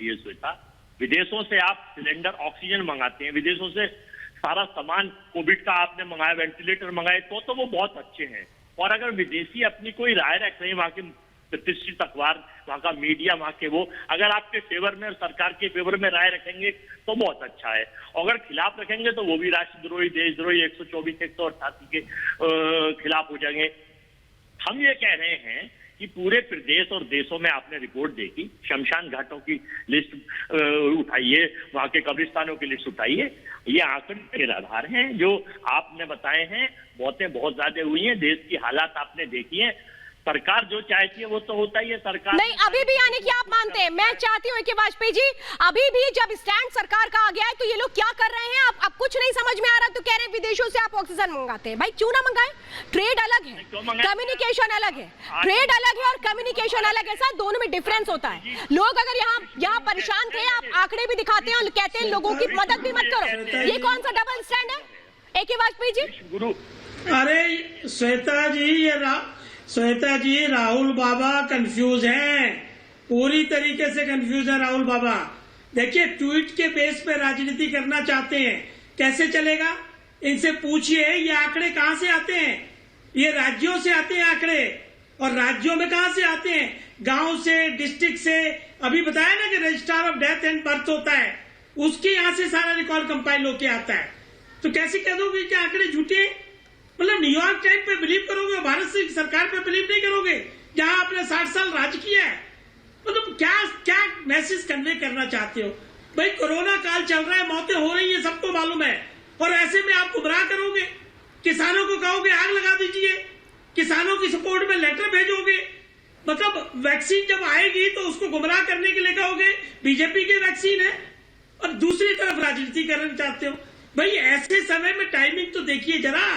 ये श्वेता, विदेशों से आप सिलेंडर ऑक्सीजन मंगाते हैं, विदेशों से सारा सामान कोविड का आपने मंगाया, वेंटिलेटर मंगाए, तो वो बहुत अच्छे हैं। और अगर विदेशी अपनी कोई राय रख रहे हैं, वहां के प्रतिष्ठित अखबार, वहां का मीडिया, वहां के वो अगर आपके फेवर में और सरकार के फेवर में राय रखेंगे तो बहुत अच्छा है, अगर खिलाफ रखेंगे तो वो भी राष्ट्रद्रोही, देशद्रोही 124, 188 के खिलाफ हो जाएंगे। हम ये कह रहे हैं कि पूरे प्रदेश और देशों में आपने रिपोर्ट देखी, शमशान घाटों की लिस्ट उठाइए, वहां के कब्रिस्तानों की लिस्ट उठाइए, ये आंकड़े निराधार हैं जो आपने बताए हैं। मौतें बहुत ज्यादा हुई हैं, देश की हालात आपने देखी है, सरकार जो चाहती है वो तो होता ही है। सरकार नहीं, अभी भी यानी कि आप मानते हैं, मैं चाहती हूँ कि वाजपेयी जी, अभी भी जब स्टैंड सरकार का आ गया है तो ये लोग क्या कर रहे हैं? अब कुछ नहीं समझ में आ रहा तो कह रहे हैं विदेशों से आप ऑक्सीजन मंगाते हैं। भाई क्यों ना मंगाए? ट्रेड अलग है, कम्युनिकेशन अलग है, ट्रेड अलग है और कम्युनिकेशन अलग है सर, दोनों में डिफरेंस होता है। लोग अगर यहाँ परेशान थे, आप आंकड़े भी दिखाते हैं और कहते हैं लोगों की मदद भी मत करो, ये कौन सा डबल स्टैंड है? ए.के. वाजपेयी जी, अरे श्वेता जी, राहुल बाबा कंफ्यूज हैं, पूरी तरीके से कंफ्यूज है राहुल बाबा। देखिए, ट्वीट के बेस पे राजनीति करना चाहते हैं, कैसे चलेगा? इनसे पूछिए ये आंकड़े कहां से आते हैं। ये राज्यों से आते हैं आंकड़े, और राज्यों में कहां से आते हैं, गांव से, डिस्ट्रिक्ट से। अभी बताया ना कि registrar of death and birth होता है, उसके यहां से सारा रिकॉर्ड कंपाइल होके आता है। तो कैसे कह दोगे कि आंकड़े झूठे हैं? मतलब न्यूयॉर्क टाइम्स पे बिलीव करोगे, भारत की सरकार पे बिलीव नहीं करोगे, जहां आपने 60 साल राज किया है। मतलब क्या मैसेज कन्वे करना चाहते हो? भाई कोरोना काल चल रहा है, मौतें हो रही है, सबको मालूम है, और ऐसे में आप गुमराह करोगे। किसानों को कहोगे आग लगा दीजिए, किसानों की सपोर्ट में लेटर भेजोगे। मतलब वैक्सीन जब आएगी तो उसको गुमराह करने के लिए कहोगे बीजेपी की वैक्सीन है, और दूसरी तरफ राजनीति करना चाहते हो। भाई ऐसे समय में टाइमिंग तो देखिए जरा,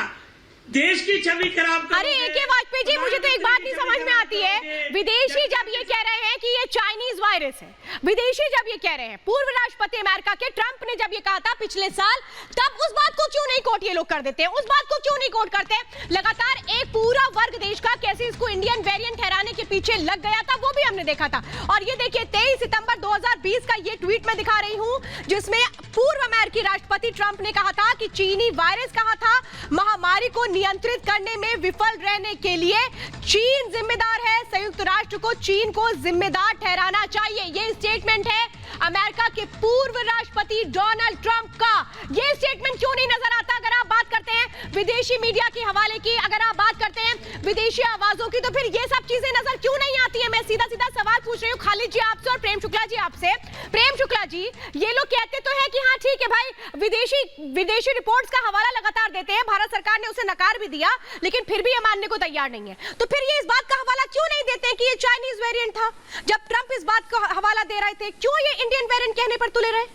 देश की छवि खराब। अरे AK वाजपेयी जी, मुझे तो एक बात नहीं समझ में आती है, विदेशी जब ये कह रहे हैं कि ये चाइनीज वायरस है, विदेशी जब ये कह रहे हैं, पूर्व राष्ट्रपति अमेरिका के ट्रंप ने जब ये कहा था पिछले साल, तब उस बात को क्यों नहीं कोट ये लोग कर देते हैं? उस बात को क्यों नहीं कोट करते? लगातार एक पूरा वर्ग देश का कैसे इसको इंडियन वेरिएंट ठहराने के पीछे लग गया था, वो भी हमने देखा था। और ये देखिए 23 सितंबर 2020 का ये ट्वीट मैं दिखा रही हूं, जिसमें पूर्व अमेरिकी राष्ट्रपति ट्रंप ने कहा था कि चीनी वायरस कहा था, महामारी को नियंत्रित करने में विफल रहने के लिए चीन जिम्मेदार है, संयुक्त राष्ट्र को चीन को जिम्मेदार ठहराना चाहिए। ये स्टेटमेंट है अमेरिका के पूर्व राष्ट्रपति डोनाल्ड ट्रंप का। ये स्टेटमेंट क्यों नहीं नजर आता? अगर आप बात करते हैं विदेशी मीडिया के हवाले की, अगर आप बात करते हैं विदेशी आवाजों की, तो फिर ये सब चीजें नजर क्यों नहीं आती है? मैं सीधा सीधा सवाल पूछ रही हूँ खालिद जी आपसे और प्रेम शुक्ला जी आपसे। प्रेम शुक्ला जी, ये लोग कहते तो है कि हाँ ठीक है भाई, विदेशी रिपोर्ट्स का हवाला लगातार देते हैं, भारत सरकार ने उसे नकार भी दिया, लेकिन फिर भी ये मानने को तैयार नहीं है। तो फिर ये इस बात का हवाला क्यों नहीं देते कि ये चाइनीज वेरिएंट था? जब ट्रंप इस बात का हवाला दे रहे थे, क्यों ये इंडियन वेरिएंट कहने पर तुले रहे?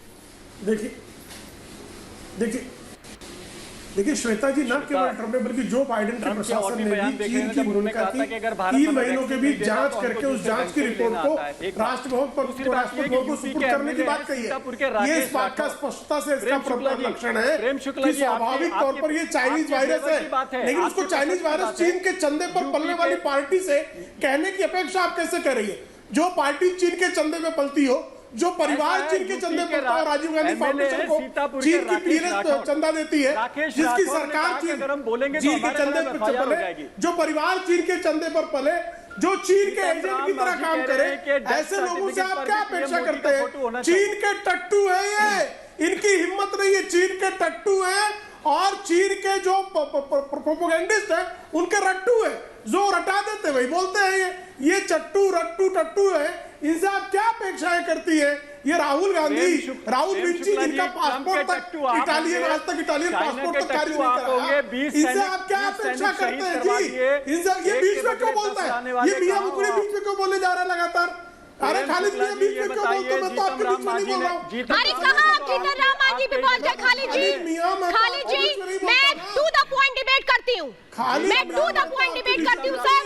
देखिए श्वेता जी, न केवल ट्रंप ने बल्कि जो बाइडेन के प्रशासन ने भी चीन की भूमिका की 3 महीनों के बीच जांच करके उस जांच की रिपोर्ट को राष्ट्रभवन को सुपुर्द करने की बात कही है। ये इस बात का स्पष्टता से इसका प्रमुख लक्षण है कि स्वाभाविक तौर पर ये चाइनीज वायरस है, लेकिन उसको चाइनीज वायरस चीन के चंदे पर पलने वाली पार्टी से कहने की अपेक्षा आप कैसे कर रही है? जो पार्टी चीन के चंदे पे पलती हो, जो परिवार चीन के चंदे पर राजीव गांधी फाउंडेशन को चीन की पीड़ित चंदा देती है, जिसकी सरकार चीन के चंदे पर पले, जो परिवार चीन के चंदे पर पले, जो चीन के एजेंट की तरह काम करे, ऐसे लोगों से आप क्या अपेक्षा करते हैं? चीन के टट्टू है ये, इनकी हिम्मत नहीं है, चीन के टट्टू है, और चीन के जो प्रोपेगेंडिस्ट है उनके रट्टू है, जो रटा देते भाई, बोलते हैं ये चट्टू रट्टू टट्टू है। इनसे आप क्या अपेक्षाएं करती है? ये राहुल गांधी, राहुल विंची, जिनका पासपोर्ट तक इटालियन, आज तक इटालियन पासपोर्ट तक खारिज नहीं करा, इनसे आप क्या अपेक्षा करते हैं जी? इनसे ये बीच में क्यों बोलता है? ये मियां मुकुड़े बीच में क्यों बोले जा रहा है लगातार? अरे खालिद जी बीच में क्यों बोलते हो? मैं तो आपके बीच में नहीं बोल रहा हूँ। अरे कहाँ जीतन राम मांझी पे बोल गए खालिद जी? खालिद जी, मैं टू द पॉइंट डिबेट करती हूँ, मैं टू द पॉइंट डिबेट करती हूँ सर।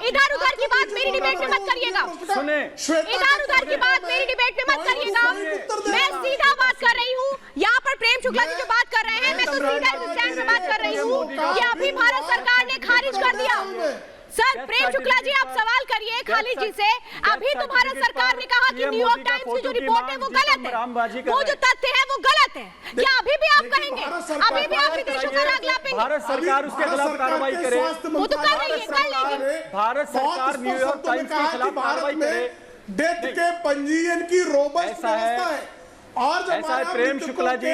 इधर उधर की बात मेरी डिबेट में मत करिएगा, इधर उधर की बात मेरी डिबेट में मत करिएगा। मैं सीधा बात कर रही हूँ, यहाँ पर प्रेम शुक्ला जी जो बात कर रहे हैं, मैं तो सीधा स्टैंड में बात कर रही हूँ कि अभी भारत सरकार ने खारिज कर दिया। सर प्रेम शुक्ला जी, आप सवाल करिए खालिद जी से। अभी तो भारत सरकार ने कहा कि न्यूयॉर्क टाइम्स की जो रिपोर्ट है वो गलत है, वो जो तथ्य है वो गलत है, क्या अभी भी आप कहेंगे? अभी भी आप विदेशों का राग लापेंगे? भारत सरकार उसके खिलाफ कार्रवाई करे, वो तो कर रही है, कर लेगी। भारत सरकार न्यूयॉर्क टाइम्स के खिलाफ कार्रवाई करे। डेथ के पंजीयन की रोबस्ट व्यवस्था है। और ऐसा है प्रेम शुक्ला जी,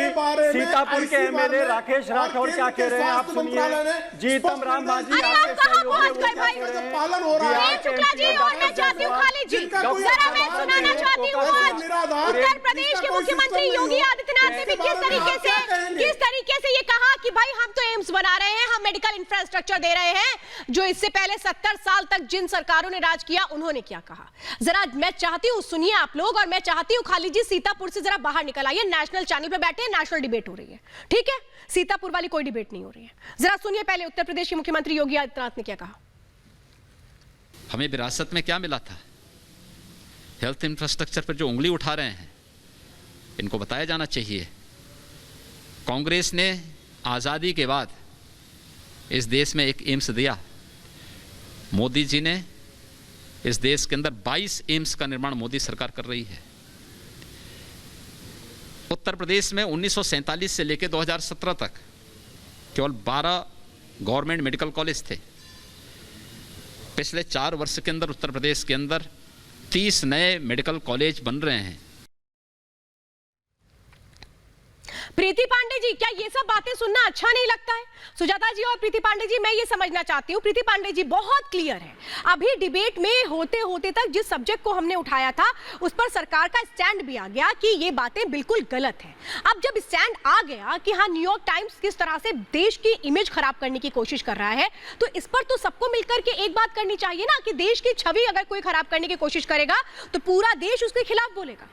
सीतापुर के एमएलए राकेश राठौर क्या कह रहे हैं आप सुनिए। जीतन राम मांझी आपके सहयोगी पालन हो रहा है। प्रेम शुक्ला जी, और मैं चाहती हूँ खालिद जी, जरा मैं सुनाना चाहती हूँ आज उत्तर प्रदेश के मुख्यमंत्री योगी आदित्यनाथ ने भी किस तरीके से ये कहा कि भाई हम तो एम्स बना रहे हैं, हम मेडिकल इंफ्रास्ट्रक्चर दे रहे हैं, जो इससे पहले 70 साल तक जिन सरकारों ने राज किया उन्होंने क्या कहा। जरा मैं चाहती हूँ सुनिए आप लोग, और मैं चाहती हूँ खालिद जी सीतापुर से जरा बाहर निकल आइए, नेशनल चैनल पे बैठे हैं, नेशनल डिबेट हो रही है, ठीक है? सीतापुर वाली कोई डिबेट नहीं हो रही है। जरा सुनिए पहले उत्तर प्रदेश के मुख्यमंत्री योगी आदित्यनाथ ने क्या कहा। हमें विरासत में क्या मिला था? हेल्थ इंफ्रास्ट्रक्चर पर जो उंगली उठा रहे हैं इनको बताया जाना चाहिए। कांग्रेस ने आज़ादी के बाद इस देश में एक एम्स दिया, मोदी जी ने इस देश के अंदर 22 एम्स का निर्माण मोदी सरकार कर रही है। उत्तर प्रदेश में 1947 से लेकर 2017 तक केवल 12 गवर्नमेंट मेडिकल कॉलेज थे। पिछले 4 वर्ष के अंदर उत्तर प्रदेश के अंदर 30 नए मेडिकल कॉलेज बन रहे हैं। प्रीति पांडे जी, क्या ये सब बातें सुनना अच्छा नहीं लगता है? सुजाता जी और प्रीति पांडे जी, मैं ये समझना चाहती हूँ, प्रीति पांडे जी बहुत क्लियर है, अभी डिबेट में होते होते तक जिस सब्जेक्ट को हमने उठाया था उस पर सरकार का स्टैंड भी आ गया कि ये बातें बिल्कुल गलत है। अब जब स्टैंड आ गया कि हाँ, न्यूयॉर्क टाइम्स किस तरह से देश की इमेज खराब करने की कोशिश कर रहा है, तो इस पर तो सबको मिलकर के एक बात करनी चाहिए ना कि देश की छवि अगर कोई खराब करने की कोशिश करेगा तो पूरा देश उसके खिलाफ बोलेगा।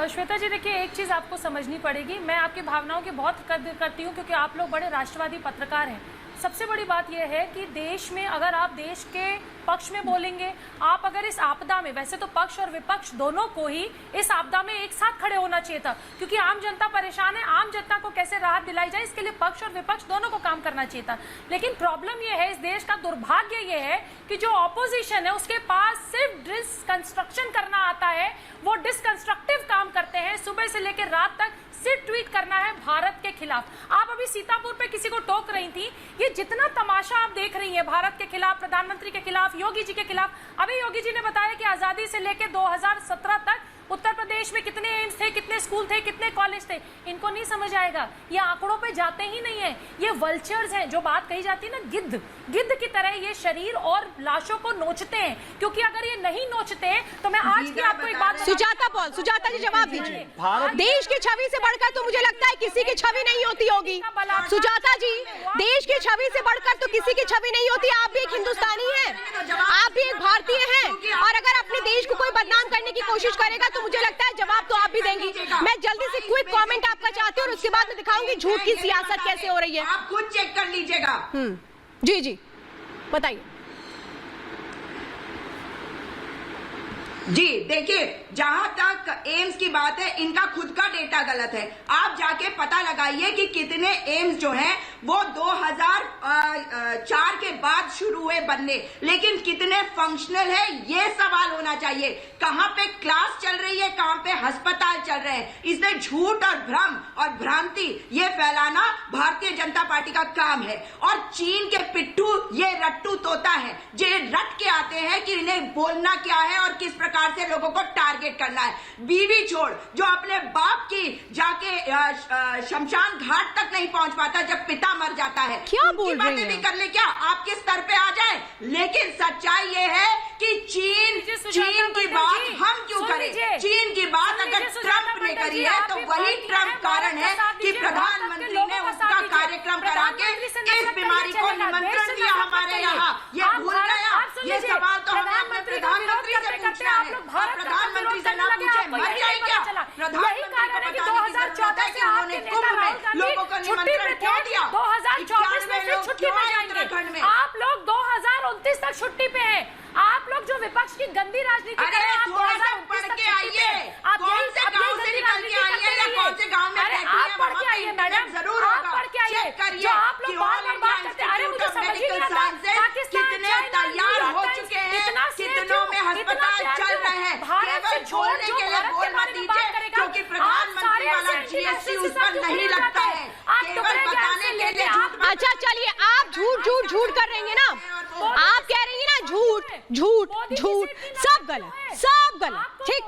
श्वेता जी, देखिए, एक चीज़ आपको समझनी पड़ेगी। मैं आपकी भावनाओं की बहुत कद्र करती हूँ क्योंकि आप लोग बड़े राष्ट्रवादी पत्रकार हैं। सबसे बड़ी बात यह है कि देश में अगर आप देश के पक्ष में बोलेंगे, आप अगर इस आपदा में, वैसे तो पक्ष और विपक्ष दोनों को ही इस आपदा में एक साथ खड़े होना चाहिए था, क्योंकि आम जनता परेशान है। आम जनता को कैसे राहत दिलाई जाए, इसके लिए पक्ष और विपक्ष दोनों को काम करना चाहिए था। लेकिन प्रॉब्लम यह है, इस देश का दुर्भाग्य यह है कि जो ऑपोजिशन है उसके पास सिर्फ डिसकंस्ट्रक्शन करना आता है, वो डिसकंस्ट्रक्टिव काम करते हैं। सुबह से लेकर रात तक सिर्फ ट्वीट करना है भारत के खिलाफ। आप अभी सीतापुर पे किसी को टोक रही थी, ये जितना तमाशा आप देख रही हैं भारत के खिलाफ, प्रधानमंत्री के खिलाफ, योगी जी के खिलाफ। अभी योगी जी ने बताया कि आजादी से लेकर 2017 तक उत्तर प्रदेश में कितने एम्स थे, कितने स्कूल थे, कितने कॉलेज थे, इनको नहीं समझ आएगा। ये आंकड़ों पे जाते ही नहीं है। ये वल्चर्स हैं, जो बात कही जाती है ना, गिद्ध की तरह ये शरीर और लाशों को नोचते हैं, क्योंकि अगर ये नहीं नोचते तो मैं आज भी आपको एक बात, सुजाता पॉल, सुजाता जी जवाब दीजिए। देश की छवि से बढ़कर तो मुझे लगता है किसी की छवि नहीं होती होगी। सुजाता जी, देश की छवि से बढ़कर तो किसी की छवि नहीं होती। आप भी एक हिंदुस्तानी हैं, आप भी एक भारतीय हैं, और अगर अपने देश को कोई बदनाम करने की कोशिश करेगा तो मुझे लगता है जवाब तो आप भी देंगी। मैं जल्दी से क्विक कमेंट आपका चाहती हूँ और उसके बाद मैं दिखाऊंगी झूठ की सियासत कैसे हो रही है। आप खुद चेक कर लीजिएगा। जी जी, बताइए। जी देखिए, जहां तक एम्स की बात है, इनका खुद का डेटा गलत है। आप जाके पता लगाइए कि कितने एम्स जो हैं वो 2004 के बाद शुरू हुए बनने, लेकिन कितने फंक्शनल है ये सवाल होना चाहिए। कहां पे क्लास चल रही है, कहां पे अस्पताल चल रहे हैं। इसमें झूठ और भ्रम और भ्रांति ये फैलाना भारतीय जनता पार्टी का काम है। और चीन के पिट्ठू ये रट्टू तोता है, जो रट के आते हैं कि इन्हें बोलना क्या है और किस प्रकार से लोगों को टारगेट करना है। बीवी छोड़, जो अपने बाप की जाके शमशान घाट तक नहीं पहुंच पाता जब पिता मर जाता है, क्या बोल रही बातें भी कर ले, क्या आपके स्तर पे आ जाए। लेकिन सच्चाई ये है कि चीन की बात हम क्यों करें। चीन की बात अगर ट्रंप ने करी है तो वही ट्रंप कारण है कि प्रधानमंत्री ने उसका कार्यक्रम करा के इस बीमारी को निमंत्रण दिया हमारे यहाँ। ये भूल गया। ये सवाल तो हमें अपने प्रधानमंत्री से पूछना है, और प्रधानमंत्री से ना पूछे मर जाए क्या। प्रधानमंत्री को बताने की जरूरत है कि उन्होंने कुंभ में लोगों को निमंत्रण क्यों दिया। 2024 में फिर छुट्टी पे जाएंगे। आप लोग 2029 तक छुट्टी पे हैं। आप लोग जो विपक्ष की गंदी राजनीति कर रहे हैं, आप 2029 तक छुट्टी पे हैं। आप कौन से गांव से निकल के आई है या कौन से गांव में रहती है, आप पढ़ के आइए मैडम, जरूर आप पढ़ के आइए। जो आप लोग बार-बार बात करते हैं, अरे मुझे समझ ही नहीं आता कितने तैयार हो चुके हैं, कितनों में अस्पताल चल रहे हैं। केवल बोलने के लिए बोल मत दीजिए, क्योंकि प्रधानमंत्री वाला जीएसटी उस पर नहीं लगता है। केवल बताने के लिए झूठ। अच्छा चलिए, आप झूठ कर रही हैं ना, आप कह रही हैं ना झूठ, सब गलत, ठीक।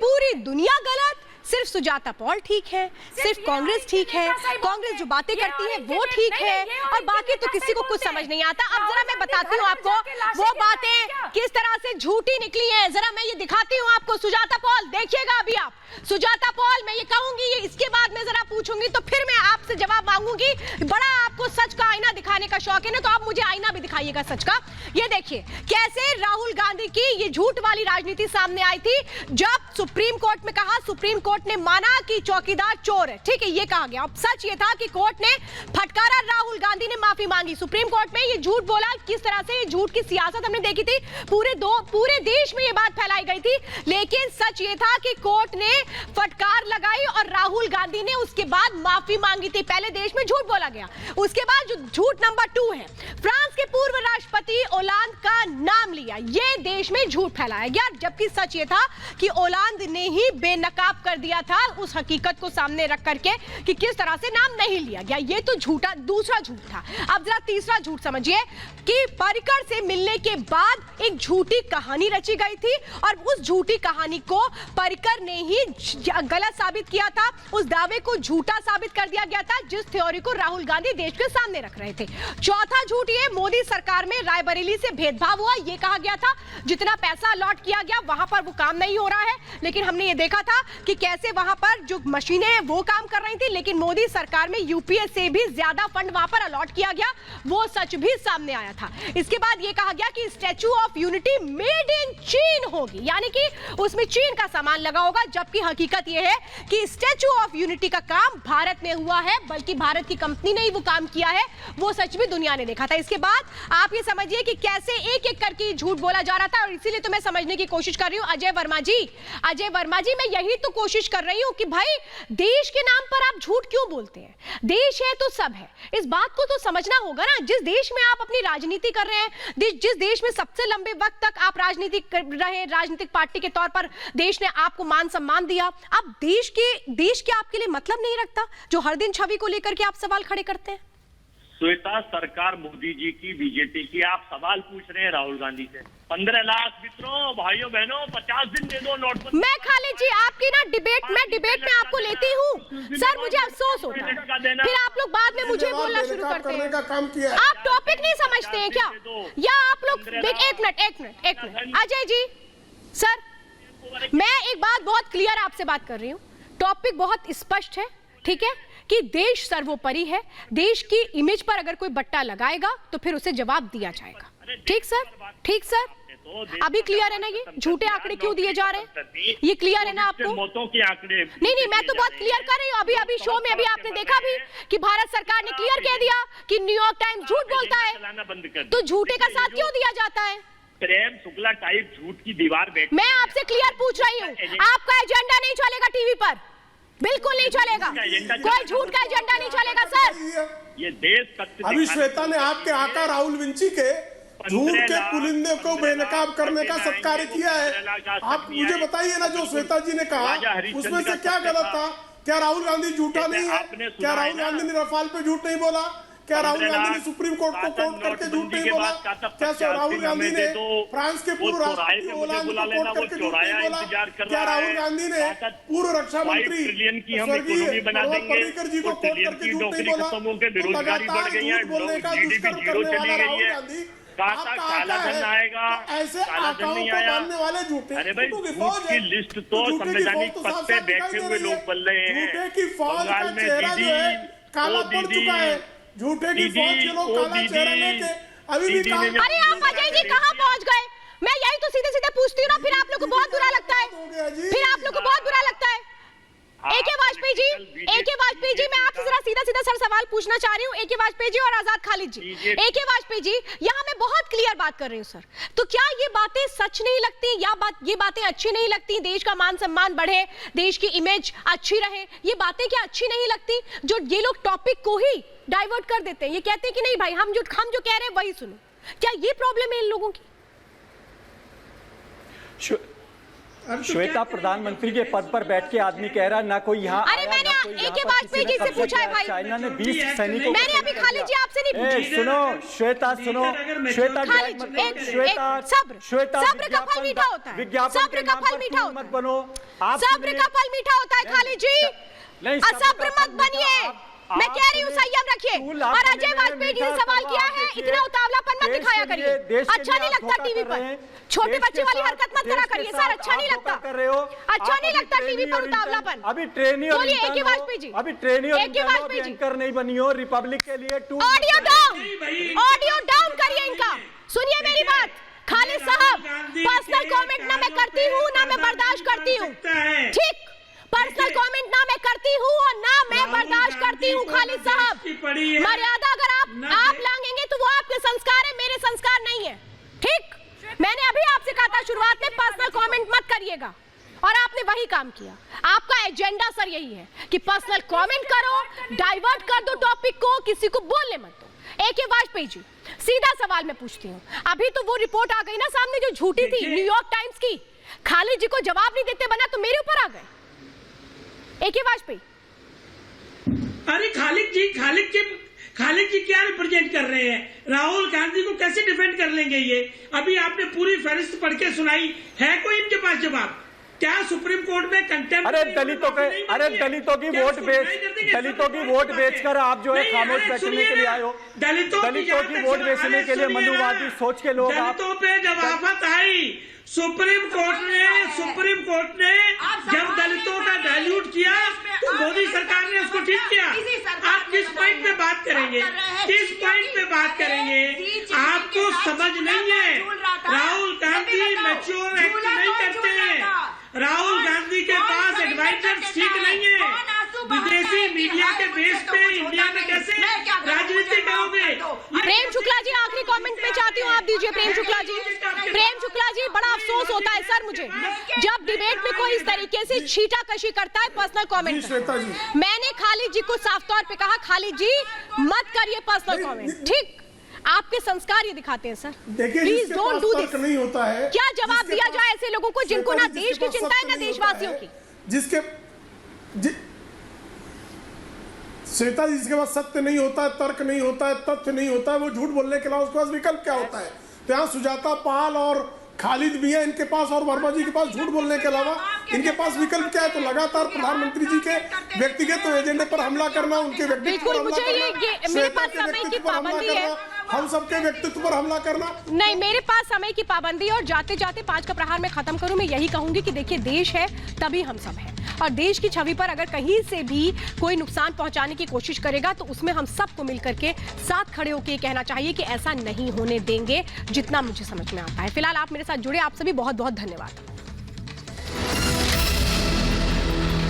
पूरी दुनिया गलत, सिर्फ सुजाता पॉल ठीक है, सिर्फ कांग्रेस ठीक है, कांग्रेस जो बातें करती है वो ठीक है, और बाकी तो किसी को कुछ समझ नहीं आता। अब जरा मैं बताती हूँ आपको वो बातें किस तरह से झूठी निकली हैं। जरा मैं ये दिखाती हूँ आपको। सुजाता पॉल देखिएगा अभी आप। सुजाता पॉल, मैं ये कहूंगी, ये इसके बाद मैं जरा पूछूंगी तो फिर मैं आपसे जवाब मांगूंगी। बड़ा आपको सच का आईना दिखाने का शौक है ना, तो आप मुझे आईना भी दिखाइएगा सच का। ये देखिए कैसे राहुल गांधी की ये झूठ वाली राजनीति सामने आई थी जब सुप्रीम कोर्ट में कहा, सुप्रीम कोर्ट ने माना कि चौकीदार चोर है, ठीक है, ये कहा गया। अब सच ये था कि कोर्ट ने फटकारा, राहुल गांधी ने माफी मांगी सुप्रीम कोर्ट में। ये झूठ बोला, किस तरह से ये झूठ की सियासत हमने देखी थी, पूरे देश में ये बात फैलाई गई थी। लेकिन सच ये था कि कोर्ट ने फटकार लगाई और राहुल गांधी ने उसके बाद माफी मांगी थी। पहले देश में झूठ बोला गया, उसके बाद जो झूठ नंबर 2 है, फ्रांस के पूर्व राष्ट्रपति ओलांद का नाम लिया, ये देश में झूठ फैलाया गया, जबकि सच ये था कि ओलांद ने ही बेनकाब कर दिया था उस हकीकत को सामने रख करके कि किस तरह से नाम नहीं लिया गया। ये तो झूठा, दूसरा झूठ था। अब जरा तीसरा झूठ समझिए कि पर्रिकर से मिलने के बाद एक झूठी कहानी रची गई थी और उस झूठी कहानी को पर्रिकर ने ही गलत साबित किया था, उस दावे को झूठा साबित कर दिया गया था जिस थ्योरी को राहुल गांधी देश के सामने रख रहे थे। चौथा झूठ ये, मोदी सरकार में रायबरेली से भेदभाव हुआ, ये कहा गया था जितना पैसा अलॉट किया गया वहां पर वो काम नहीं हो रहा है, लेकिन हमने ये देखा था कि कैसे वहां पर जो मशीनें हैं वो काम कर रही थी, लेकिन मोदी सरकार में यूपीए से भी ज्यादा फंड वहां पर अलॉट किया गया, वो सच भी सामने आया था। इसके बाद ये कहा गया कि statue of unity made in चीन होगी, यानी कि उसमें चीन का सामान लगा होगा, जबकि हकीकत यह है कि स्टैच्यू ऑफ यूनिटी का काम भारत में हुआ है, बल्कि भारत की कंपनी ने ही वो काम किया है, वो सच भी दुनिया ने देखा था। इसके बाद आप ये समझिए कि कैसे एक एक करके झूठ बोला जा रहा था, और इसीलिए तो मैं समझने की कोशिश कर रही हूं अजय वर्मा जी, मैं यही तो कोशिश कर रही हूं कि भाई देश के नाम पर आप झूठ क्यों बोलते हैं? देश है तो सब है, इस बात को तो समझना होगा ना। जिस देश में आप अपनी राजनीति कर रहे हैं, जिस देश में सबसे लंबे वक्त तक आप राजनीति कर रहे, राजनीतिक पार्टी के तौर पर देश ने आपको मान सम्मान दिया, आप देश के आपके लिए मतलब नहीं रखता, जो हर दिन छवि को लेकर के आप सवाल खड़े करते हैं। श्वेता, सरकार मोदी जी की, बीजेपी की, आप सवाल पूछ रहे हैं राहुल गांधी से। 15 लाख मित्रों, भाइयों बहनों, 50 दिन दे दो नोटबंदी। मैं खालिद जी आपकी ना डिबेट में आपको लेती हूँ सर, मुझे अफसोस होता है, फिर आप लोग बाद में मुझे बोलना शुरू करते हैं। आप टॉपिक नहीं समझते हैं क्या? या आप लोग एक मिनट अजय जी सर, मैं एक बात बहुत क्लियर आपसे बात कर रही हूँ, टॉपिक बहुत स्पष्ट है, ठीक है, कि देश सर्वोपरि है, देश की इमेज पर अगर कोई बट्टा लगाएगा तो फिर उसे जवाब दिया जाएगा। ठीक सर, अभी क्लियर है ना? ये झूठे आंकड़े क्यों दिए जा रहे हैं, ये क्लियर है ना आपको? मौतों के आंकड़े नहीं, मैं तो बहुत क्लियर कर रही हूँ। अभी शो में अभी आपने देखा भी कि भारत सरकार ने क्लियर कह दिया कि न्यूयॉर्क टाइम्स झूठ बोलता है, तो झूठे का साथ क्यों दिया जाता है? प्रेम शुक्ला टाइप झूठ की दीवार बैठ। मैं आपसे क्लियर पूछ रही हूँ, आपका एजेंडा नहीं चलेगा टीवी पर, बिल्कुल नहीं चलेगा, कोई झूठ का एजेंडा नहीं चलेगा सर। ये देश अभी श्वेता ने आपके आका राहुल विंची के झूठ के पुलिंदे को बेनकाब करने का सत्कार किया है। आप मुझे बताइए ना, जो श्वेता जी ने कहा उसमें से क्या गलत था? क्या राहुल गांधी झूठा नहीं है? क्या राहुल गांधी ने रफाल पे झूठ नहीं बोला? क्या राहुल गांधी ने सुप्रीम कोर्ट को कोर्ट करके झूठ नहीं बोला? क्या राहुल गांधी ने फ्रांस के पूर्व राष्ट्रपति ओलांद को कोर्ट करके झूठ नहीं बोला? क्या राहुल गांधी ने पूर्व रक्षा मंत्री स्वर्गीय पर्रिकर जी को कोर्ट करके झूठ नहीं बोला? लगातार झूठ बोलने का दुष्कर्म करने वाला राहुल गांधी ऐसे आकाओं को मानने वाले झूठे लिस्ट तो संवैधानिक पद पे बैठे हुए लोग बोल रहे हैं। झूठे की फौज का चेहरा जो है काला पड़ चुका है, झूठे की फौज के लोग काला चेहरा लेके अभी भी काम। अरे आप अजय जी कहाँ पहुँच गए? मैं यही तो सीधे पूछती हूँ ना, फिर आप लोग को बहुत बुरा लगता है, एके वाजपेयी जी, मैं आपसे जरा सीधा सर सवाल पूछना चाह रही हूँ, एके वाजपेयी जी और आजाद खालिद जी। एके वाजपेयी जी, यहाँ मैं बहुत क्लियर बात कर रही हूँ सर, तो क्या ये बातें सच नहीं लगती, या ये बातें अच्छी नहीं लगती? देश का मान सम्मान बढ़े, देश की इमेज अच्छी रहे, ये बातें क्या अच्छी नहीं लगती? जो ये लोग टॉपिक को ही डाइवर्ट कर देते हैं, ये कहते हैं कि नहीं भाई हम जो कह रहे हैं वही सुनो, क्या ये प्रॉब्लम है इन लोगों की? श्वेता, प्रधानमंत्री के पद पर बैठ के आदमी कह रहा है ना कोई यहाँ आया, ना कोई एके वाजपेयी जी से पूछा है भाई, चाइना ने 20 सैनिकों, मैंने अभी खालिद जी आपसे नहीं पूछा। सुनो श्वेता, सब्र का फल मीठा होता है, सब्र का फल मीठा होता है, बनो, सब्र का फल मीठा होता है खालिद जी, असब्र मत बनिए, मैं कह रही हूँ संयम रखिए। और अजय वाजपेयी जी ने सवाल किया है, इतना उतावलापन मत दिखाया करिए, अच्छा नहीं लगता टीवी पर, छोटे बच्चे वाली हरकत मत करा करिए सर, अच्छा नहीं लगता, अच्छा नहीं लगता टीवी पर उतावलापन। अभी ट्रेनी और एके वाजपेयी जी, अभी ट्रेनी और एंकर नहीं बनी हो रिपब्लिक के लिए। ऑडियो डाउन करिए इनका, सुनिए मेरी बात। खालिद साहब, पर्सनल कमेंट ना मैं करती हूँ ना मैं बर्दाश्त करती हूँ, ठीक? पर्सनल कमेंट ना मैं करती हूँ और ना मैं बर्दाश्त करती हूँ खालिद साहब। मर्यादा अगर आप लांघेंगे तो वो आपके संस्कार है, मेरे संस्कार नहीं है, ठीक? मैंने अभी आपसे कहा था शुरुआत में पर्सनल कमेंट मत करिएगा, और आपने वही काम किया। आपका एजेंडा सर यही है कि पर्सनल कमेंट करो, डाइवर्ट कर दो टॉपिक को, किसी को बोलने मत दो। AK वाजपेयी जी, सीधा सवाल मैं पूछती हूँ, अभी तो वो रिपोर्ट आ गई ना सामने जो झूठी थी न्यूयॉर्क टाइम्स की, खालिद जी को जवाब नहीं देते बना तो मेरे ऊपर आ गए। AK वाजपेयी, अरे खालिद जी क्या रिप्रेजेंट कर रहे हैं? राहुल गांधी को कैसे डिफेंड कर लेंगे ये? अभी आपने पूरी फहरिस्त पढ़ के सुनाई, है कोई इनके पास जवाब? क्या सुप्रीम कोर्ट में कंटेम्प्ट? अरे दलितों की वोट बेचकर आप जो है खामोश बैठने के लिए आए हो। दलितों की वोट बेचने के लिए मनुवादी सोच के लोग दलितों पे जब आफत आई, सुप्रीम कोर्ट ने जब दलितों का डाइल्यूट किया तो मोदी सरकार ने उसको ठीक किया। आप किस पॉइंट पे बात करेंगे? आपको समझ नहीं है। राहुल गांधी मैच्योर एक्ट नहीं करते हैं। राहुल गांधी के पास एडवाइजर ठीक नहीं है। विदेशी मीडिया के बेस पे इंडिया में कैसे राजनीति करोगे? प्रेम शुक्ला जी आखिरी कमेंट पे चाहती हूँ आप दीजिए। प्रेम शुक्ला जी, बड़ा अफसोस होता है सर मुझे जब डिबेट में कोई इस तरीके से छीटाकशी करता है पर्सनल कमेंट। मैंने खालिद जी को साफ तौर पे कहा, खालिद जी मत करिए पर्सनल कमेंट, ठीक? आपके संस्कार ये दिखाते हैं sir. Please don't do this. नहीं होता है। क्या जवाब दिया जाए ऐसे लोगों को जिनको ना देश की चिंता है ना देशवासियों की? श्वेता जी, जिसके पास सत्य नहीं होता है, तर्क नहीं होता है, तथ्य नहीं होता है, वो झूठ बोलने के अलावा उसके पास विकल्प क्या होता है? तो यहाँ सुजाता पाल और खालिद भी है इनके पास, और वर्मा जी के पास झूठ बोलने के अलावा इनके पास विकल्प क्या है? तो लगातार प्रधानमंत्री जी के व्यक्तिगत एजेंडे पर हमला करना, उनके व्यक्तित्व पर हमला करना, मेरे पास समय की पाबंदी है, हम सबके व्यक्तित्व पर हमला करना। नहीं, मेरे पास समय की पाबंदी और जाते जाते 5 का प्रहार में खत्म करूं। मैं यही कहूंगी कि देखिए देश है तभी हम सब हैं, और देश की छवि पर अगर कहीं से भी कोई नुकसान पहुंचाने की कोशिश करेगा तो उसमें हम सबको मिलकर के साथ खड़े होकर कहना चाहिए कि ऐसा नहीं होने देंगे, जितना मुझे समझ में आता है। फिलहाल आप मेरे साथ जुड़े, आप सभी बहुत बहुत धन्यवाद।